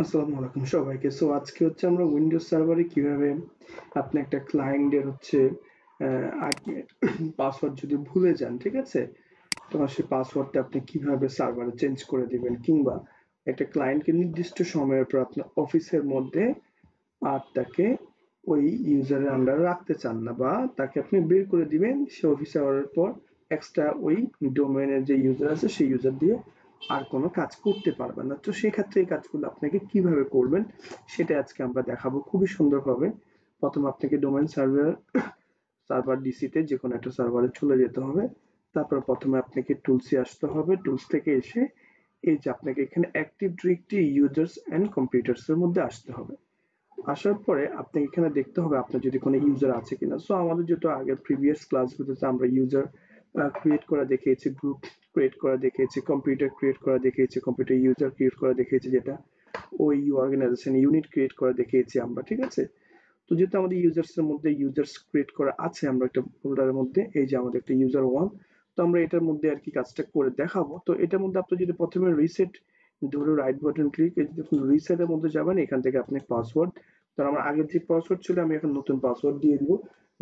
আসসালামু আলাইকুম সবাইকে। সো আজকে হচ্ছে আমরা উইন্ডোজ সার্ভারে কিভাবে আপনি একটা ক্লায়েন্টের হচ্ছে পাসওয়ার্ড যদি ভুলে যান, ঠিক আছে? তখন সেই পাসওয়ার্ডটা আপনি কিভাবে সার্ভারে চেঞ্জ করে দিবেন, কিংবা একটা ক্লায়েন্টকে নির্দিষ্ট সময়ের পর আপনার অফিসের মধ্যে আর তাকে ওই ইউজারের আন্ডারে রাখতে চান না, বা তাকে আপনি বের করে দিবেন সে অফিসে আওয়ার পর এক্সট্রা ওই ডোমেইনের যে ইউজার আছে সেই ইউজার দিয়ে আর কোনো কাজ করতে পারবেন না। তো সেক্ষেত্রে এই কাজগুলো আপনাকে কিভাবে করবেন সেটা আজকে আমরা দেখাবো খুবই সুন্দরভাবে। প্রথমে আপনাকে ডোমেইন সার্ভার ডিসিতে যে কোনো একটা সার্ভারে চলে যেতে হবে। তারপর প্রথমে আপনাকে টুলসে আসতে হবে। টুলস থেকে এসে এই যে আপনাকে এখানে active directory users and computers এর মধ্যে আসতে হবে। আসার পরে আপনাকে এখানে দেখতে হবে আপনার যদি কোনো ইউজার আছে কিনা। সো আমাদের যেহেতু আগের প্রিভিয়াস ক্লাসগুলোতে আমরা ইউজার ক্রিয়েট করা দেখিয়েছি, গ্রুপ ক্রিয়েট করা দেখিয়েছি, কম্পিউটার ক্রিয়েট করা দেখিয়েছি, কম্পিউটার ইউজার ক্রিয়েট করা দেখিয়েছি, যেটা ওই অর্গানাইজেশন ইউনিট ক্রিয়েট করা দেখিয়েছি আমরা, ঠিক আছে? তো যেহেতু আমাদের ইউজার্স এর মধ্যে ইউজার্স ক্রিয়েট করা আছে আমরা একটা ফোল্ডারের মধ্যে, এই যে আমাদের একটা ইউজার ওয়ান। তো আমরা এটার মধ্যে আর কি কাজটা করে দেখাবো। তো এটার মধ্যে আপনি যদি প্রথমে রিসেট ধরো রাইট বাটন ক্লিক, এই যে রিসেটের মধ্যে যাবেন, এখান থেকে আপনি পাসওয়ার্ড, কারণ আমার আগের যে পাসওয়ার্ড ছিল আমি এখন নতুন পাসওয়ার্ড দিয়ে দিব।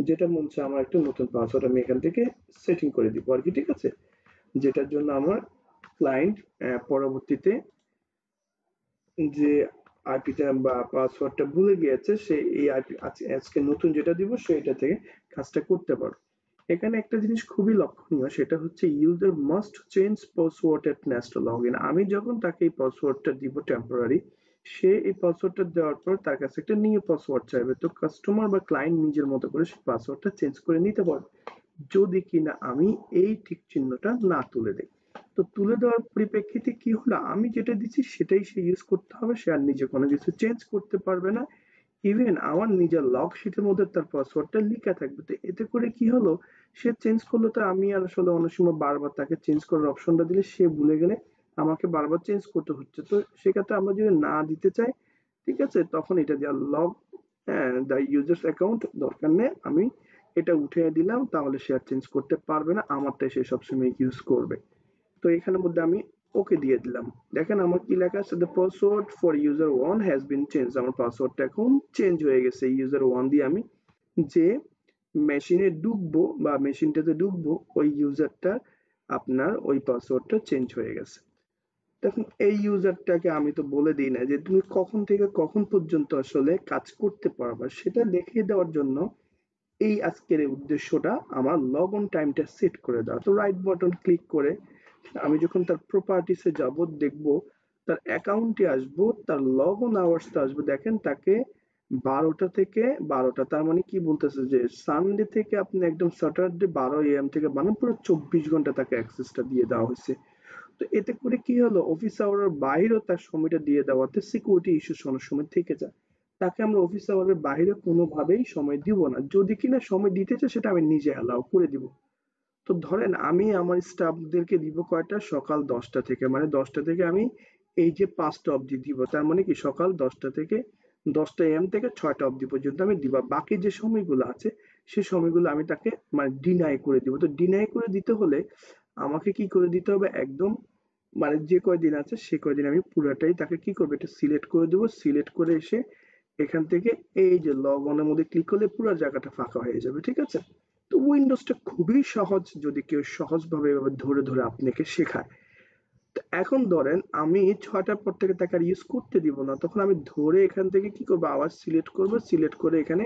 যেটা মন চায় আমার একটা নতুন পাসওয়ার্ড আমি এখান থেকে সেটিং করে দিব আর কি, ঠিক আছে? যেটার জন্য আমার ক্লায়েন্ট পরবর্তীতে যে আইপিটা বা পাসওয়ার্ডটা ভুলে গিয়েছে, সে এই আইপি আজকে নতুন যেটা দিব সেটা থেকে কাজটা করতে পারো। এখানে একটা জিনিস খুবই লক্ষণীয়, সেটা হচ্ছে ইউজার মাস্ট চেঞ্জ পাসওয়ার্ড এট নেক্সট লগইন। আমি যখন তাকে এই পাসওয়ার্ডটা দিব টেম্পোরারি, সে এই পাসওয়ার্ডটা দেওয়ার পর তার কাছে একটা নিউ পাসওয়ার্ড চাইবে। তো কাস্টমার বা ক্লায়েন্ট নিজের মতো করে সেই পাসওয়ার্ডটা চেঞ্জ করে নিতে পারবে, যদি কিনা আমি এই টিক চিহ্নটা না তুলে দেই। তো তুলে দেওয়ার পরিপ্রেক্ষিতে কি হলো, আমি যেটা দিচ্ছি সেটাই সে ইউজ করতে হবে, সে আর নিজে কোনো কিছু চেঞ্জ করতে পারবে না। ইভেন আমার নিজের লগ শিটের মধ্যে তার পাসওয়ার্ডটা লিখা থাকবে। তো এতে করে কি হলো, সে চেঞ্জ করলো, তো আমি আর আসলে অনেক সময় বারবার তাকে চেঞ্জ করার অপশনটা দিলে সে ভুলে গেলে আমাকে বারবার চেঞ্জ করতে হচ্ছে। তো সেক্ষেত্রে আমরা যদি না দিতে চাই, ঠিক আছে, তখন এটা দেওয়া লগ দ্য ইউজার্স অ্যাকাউন্ট দরকার নেই, আমি এটা উঠিয়ে দিলাম, তাহলে সে আর চেঞ্জ করতে পারবে না, আমারটাই সে সবসময় ইউজ করবে। তো এখানের মধ্যে আমি ওকে দিয়ে দিলাম। দেখেন আমার কি লেখা আছে, the password for user one has been change. আমার পাসওয়ার্ডটা এখন চেঞ্জ হয়ে গেছে। ইউজার ওয়ান দিয়ে আমি যে মেশিনে ঢুকবো বা মেশিনটাতে ঢুকবো, ওই ইউজারটা আপনার ওই পাসওয়ার্ডটা চেঞ্জ হয়ে গেছে। দেখুন এই ইউজারটাকে আমি তো বলে দিই না যে তুমি কখন থেকে কখন পর্যন্ত আসলে কাজ করতে পারবা, সেটা দেখিয়ে দেওয়ার জন্য এই আজকের এই উদ্দেশ্যটা আমার লগ অন টাইমটা সেট করে দেওয়া। তো রাইট বাটন ক্লিক করে আমি যখন তার প্রপার্টিসে যাব, দেখব তার অ্যাকাউন্টে আসবো, তার লগ অন আওয়ার্সটা আসবো। দেখেন তাকে 12টা থেকে 12টা, তার মানে কি বলতেছে যে সানডে থেকে আপনি একদম স্যাটারডে 12 AM থেকে বানান, পুরো 24 ঘন্টা তাকে অ্যাক্সেসটা দিয়ে দেওয়া হয়েছে। তো এতে করে কি হলো, অফিস আওয়ারের বাইরেও তার সময়টা দিয়ে দেওয়াতে সিকিউরিটি ইস্যু অনেক সময় থেকে যায়। তাকে আমরা অফিস আওয়ারের বাইরে কোনোভাবেই সময় দিব না, যদি কিনা সময় দিতে চায় সেটা আমি নিজে অ্যালাউ করে দিব। তো ধরেন আমি আমার স্টাফদেরকে দিব কয়টা, সকাল 10টা থেকে, মানে 10টা থেকে আমি এই যে 5টা অবধি দিব, তার মানে কি সকাল 10টা থেকে 10টা AM থেকে 6টা অবধি পর্যন্ত আমি দিব। বাকি যে সময়গুলো আছে সেই সময়গুলো আমি তাকে মানে ডিনাই করে দিব। তো ডিনাই করে দিতে হলে আমাকে কি করে দিতে হবে, একদম মানে যে কয়দিন আছে সে কয়দিন আমি পুরাটাই তাকে কি করবো, এটা সিলেক্ট করে দেবো। সিলেক্ট করে এসে এখান থেকে এই যে লগ অনের মধ্যে ক্লিক করলে পুরো জায়গাটা ফাঁকা হয়ে যাবে, ঠিক আছে? তো উইন্ডোজটা খুবই সহজ, যদি কেউ সহজভাবে এভাবে ধরে ধরে আপনাকে শেখায়। তো এখন ধরেন আমি 6টার পর থেকে তাকে আর ইউজ করতে দিব না, তখন আমি ধরে এখান থেকে কি করবো, আবার সিলেক্ট করবো। সিলেক্ট করে এখানে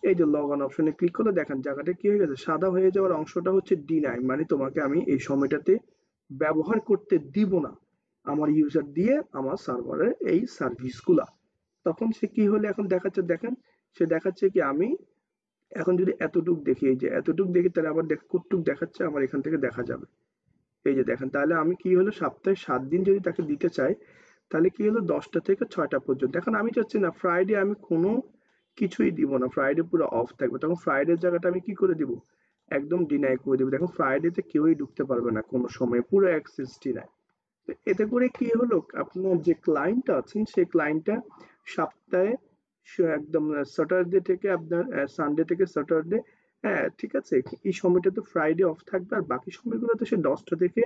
এই যে লগ অন অপশনে ক্লিক করলে দেখেন জায়গাটা কি হয়ে গেছে, সাদা হয়ে যাওয়ার অংশটা হচ্ছে ডিনাই, মানে তোমাকে আমি এই সময়টাতে ব্যবহার করতে দিব না আমার ইউজার দিয়ে আমার সার্ভারের এই সার্ভিসগুলা। তখন সে কি হলে এখন দেখাচ্ছে, দেখেন সে দেখাচ্ছে কি, আমি এখন যদি এতটুক দেখি, এই যে এতটুক দেখি, তাহলে আবার দেখ কতটুক দেখাচ্ছে আমার এখান থেকে দেখা যাবে। এই যে দেখেন, তাহলে আমি কি হলো সপ্তাহে 7 দিন যদি তাকে দিতে চাই, তাহলে কি হলো 10টা থেকে 6টা পর্যন্ত। এখন আমি চাচ্ছি না ফ্রাইডে আমি কোনো কিছুই দিব না, ফ্রাইডে পুরো অফ থাকবে, তখন ফ্রাইডের জায়গাটা আমি কি করে দিব, একদম ডিনাই করে দিব। দেখো ফ্রাইডেতে কেউই ঢুকতে পারবে না কোনো সময়, পুরো অ্যাক্সেস ডিনাই। এতে করে কি হলো, আপনার যে ক্লায়েন্টটা আছেন সেই ক্লায়েন্টটা সপ্তাহে একদম স্যাটারডে থেকে আপনার সানডে থেকে স্যাটারডে, হ্যাঁ ঠিক আছে, এই সময়টা তো ফ্রাইডে অফ থাকবে, আর বাকি সময়গুলোতে সে 10টা থেকে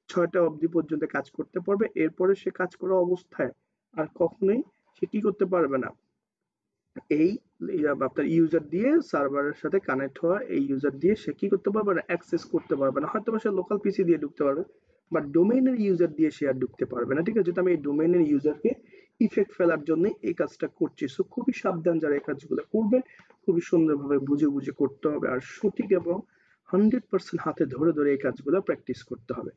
6টা অবধি পর্যন্ত কাজ করতে পারবে। এরপরে সে কাজ করা অবস্থায় আর কখনোই সে কি করতে পারবে না, এই আপনার ইউজার দিয়ে সার্ভারের সাথে কানেক্ট হওয়া এই ইউজার দিয়ে সে কি করতে পারবে না, অ্যাক্সেস করতে পারবে না। হয়তো সে লোকাল পিসি দিয়ে ঢুকতে পারবে, বাট ডোমেইনের ইউজার দিয়ে সে আর ঢুকতে পারবে না। ঠিক আছে, যেহেতু আমি এই ডোমেইনের ইউজারকে ইফেক্ট ফেলার জন্য এই কাজটা করছি। সো খুবই সাবধান যারা এই কাজগুলো করবেন, খুবই সুন্দরভাবে বুঝে বুঝে করতে হবে, আর সঠিক এবং 100% হাতে ধরে ধরে এই কাজগুলো প্র্যাকটিস করতে হবে।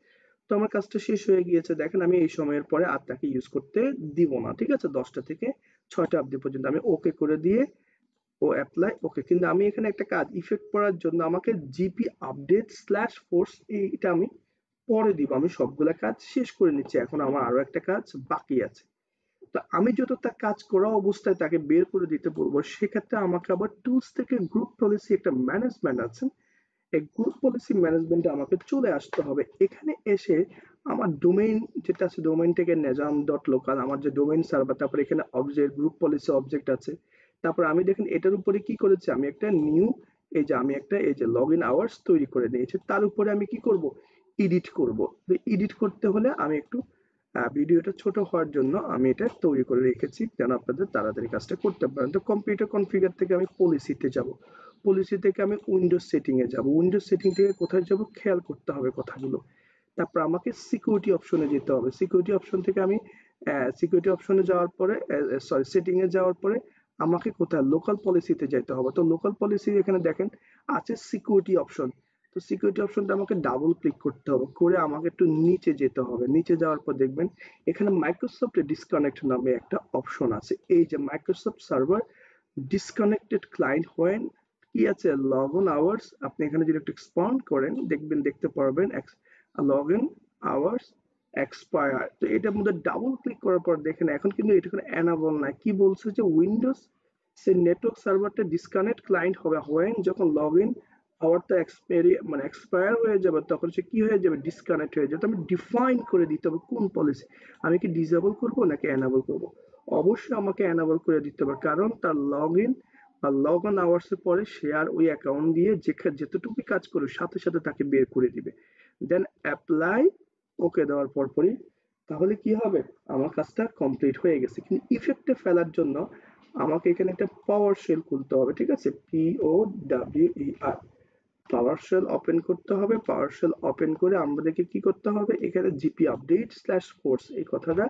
তো আমার কাজটা শেষ হয়ে গিয়েছে, দেখেন আমি এই সময়ের পরে আর তাকে ইউজ করতে দিব না। ঠিক আছে, 10টা থেকে 6টা অবধি পর্যন্ত আমি ওকে করে দিয়ে ও অ্যাপ্লাই ওকে। কিন্তু আমি এখানে একটা কাজ ইফেক্ট করার জন্য আমাকে জিপি আপডেট স্ল্যাশ ফোর্স এইটা আমি পরে দিব। আমি সবগুলা কাজ শেষ করে নিচ্ছি, এখন আমার আরো একটা কাজ বাকি আছে। তো আমি যত তার কাজ করা অবস্থায় তাকে বের করে দিতে বলবো, সেক্ষেত্রে আমাকে আবার টুলস থেকে গ্রুপ পলিসি একটা ম্যানেজমেন্ট আছে, এই গ্রুপ পলিসি ম্যানেজমেন্টে আমাকে চলে আসতে হবে। এখানে এসে আমার ডোমেইন যেটা আছে, ডোমেইন থেকে নেজাম ডট লোকাল আমার যে ডোমেইন সার্ভার, তারপর এখানে অবজেক্ট গ্রুপ পলিসি অবজেক্ট আছে। তারপর আমি দেখেন এটার উপরে কি করেছি, আমি একটা নিউ এই যে আমি একটা এই যে লগ ইন আওয়ার্স তৈরি করে নিয়েছি। তার উপরে আমি কি করব, এডিট করব। এডিট করতে হলে আমি একটু ভিডিওটা ছোট হওয়ার জন্য আমি এটা তৈরি করে রেখেছি, যেন আপনাদের তাড়াতাড়ি কাজটা করতে পারেন। তো কম্পিউটার কনফিগার থেকে আমি পলিসিতে যাব, পলিসি থেকে আমি উইন্ডোজ সেটিং এ যাব, উইন্ডোজ সেটিং থেকে কোথায় যাব খেয়াল করতে হবে কথাগুলো। তারপর আমাকে সিকিউরিটি অপশনে যেতে হবে, সিকিউরিটি অপশন থেকে আমি সিকিউরিটি অপশনে যাওয়ার পরে সরি সেটিং এ যাওয়ার পরে আমাকে কোথায় লোকাল পলিসিতে যেতে হবে। তো লোকাল পলিসি এখানে দেখেন আছে সিকিউরিটি অপশন। তো সিকিউরিটি অপশনটা আমাকে ডাবল ক্লিক করতে হবে, করে আমাকে একটু নিচে যেতে হবে। নিচে যাওয়ার পর দেখবেন এখানে মাইক্রোসফট ডিসকানেক্ট নামে একটা অপশন আছে। এই যে Microsoft server disconnected client when কি আছে লগ ইন আওয়ার্স, আপনি এখানে যদি একটু এক্সপান্ড করেন দেখবেন দেখতে পারবেন লগ ইন আওয়ার্স এক্সপায়ার। তো এটার মধ্যে ডাবল ক্লিক করার পর দেখেন এখন কিন্তু এটা কোনো অ্যানাবল না, কি বলছে যে উইন্ডোজ সে নেটওয়ার্ক সার্ভারটা ডিসকানেক্ট ক্লায়েন্ট হবে হোয়েন যখন লগ ইন আওয়ারটা এক্সপায়ার হয়ে যাবে, তখন সে কি হয়ে যাবে, ডিসকানেক্ট হয়ে যাবে। তো আমি ডিফাইন করে দিতে হবে কোন পলিসি আমি কি ডিসেবল করব নাকি এনাবল করব। অবশ্যই আমাকে এনাবল করে দিতে হবে, কারণ তার লগ ইন বা লগ অন আওয়ার্স এর পরে সে আর ওই অ্যাকাউন্ট দিয়ে যেতটুকু কাজ করবে সাথে সাথে তাকে বের করে দিবে। দেন অ্যাপ্লাই ওকে দেওয়ার পরপরই তাহলে কি হবে, আমার কাজটা কমপ্লিট হয়ে গেছে। কিন্তু ইফেক্টে ফেলার জন্য আমাকে এখানে একটা পাওয়ার শেল খুলতে হবে। ঠিক আছে, POWER পাওয়ার শেল ওপেন করতে হবে। পাওয়ার শেল ওপেন করে আমাদেরকে কি করতে হবে, এখানে জিপি আপডেট স্ল্যাশ ফোর্স এই কথাটা,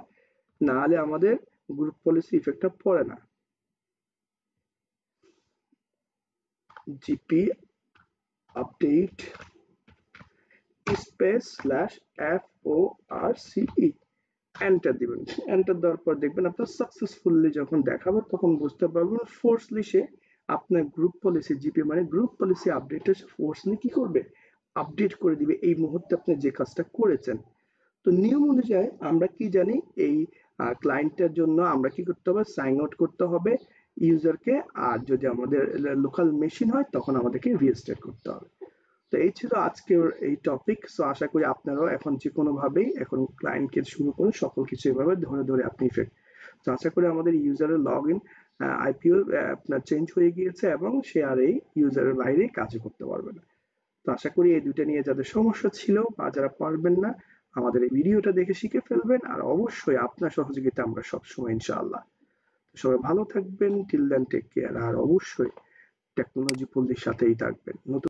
না হলে আমাদের গ্রুপ পলিসি ইফেক্টটা পড়ে না। GP update space slash FORCE enter দিবেন। এন্টার দেওয়ার পর দেখবেন আপনার সাকসেসফুলি যখন দেখাবো তখন বুঝতে পারবেন ফোর্সলি সে আপনার গ্রুপ পলিসি জিপি মানে গ্রুপ পলিসি আপডেটে ফোর্সলি কি করবে, আপডেট করে দিবে এই মুহূর্তে আপনি যে কাজটা করেছেন। তো নিয়ম অনুযায়ী আমরা কি জানি, এই ক্লায়েন্টের জন্য আমরা কি করতে হবে, সাইন আউট করতে হবে ইউজারকে, আর যদি আমাদের লোকাল মেশিন হয় তখন আমাদেরকে রিস্টার্ট করতে হবে। তো এই ছিল আজকের এই টপিক। সো আশা করি আপনারাও এখন যে কোনো ভাবেই এখন ক্লায়েন্টকে শুরু করে সকল কিছু এভাবে ধরে ধরে আপনি ইফেক্ট। তো আশা করি আমাদের ইউজারের লগ ইন আইপিও আপনার চেঞ্জ হয়ে গিয়েছে এবং সে আর এই ইউজারের বাইরে কাজ করতে পারবে না। তো আশা করি এই দুইটা নিয়ে যাদের সমস্যা ছিল বা যারা পারবেন না আমাদের এই ভিডিওটা দেখে শিখে ফেলবেন, আর অবশ্যই আপনার সহযোগিতা আমরা সবসময় ইনশাআল্লাহ। সবাই ভালো থাকবেন, টিল দেন টেক কেয়ার, আর অবশ্যই টেকনোলজি পল্লীর সাথেই থাকবেন। নতুন